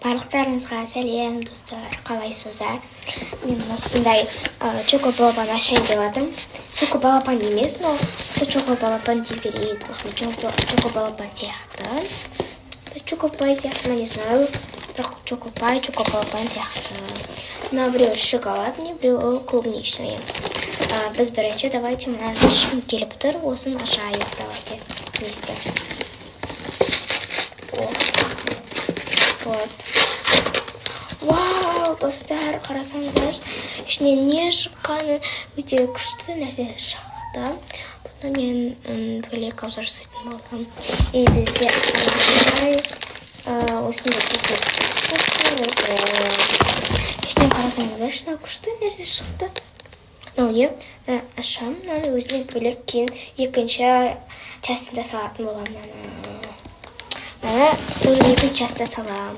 Барлықтарыңызға сәлем, достар, қалайсыздар? Мен осындай чоко-балапан ашайын деп жатырмын. Чоко-балапан емес, но чоко-балапан деп берейік. Осындай чоко-балапан сияқты. Чоко-пай сияқты, не знаю. Бірақ чоко-пай, чоко-балапан сияқты. Мына біреуі шоколадный, біреуі клубничный. Біз бірінші давайте мына ішкім келіп тұр, осын ашайық, давайте вместе. Вот. Вау, достар, қарасаңыздар, ішінен не шыққаны өте күшті нәрсе шықты. Бұны мен бөлек ауза жасайтын болдым. И бізде осындай ішінен қарасаңыздар, ішінен күшті нәрсе шықты. Но не ашам, мынаны өзіне бөлек кейін екінші частында салатын боламын. Мына тоже екінші частында салам.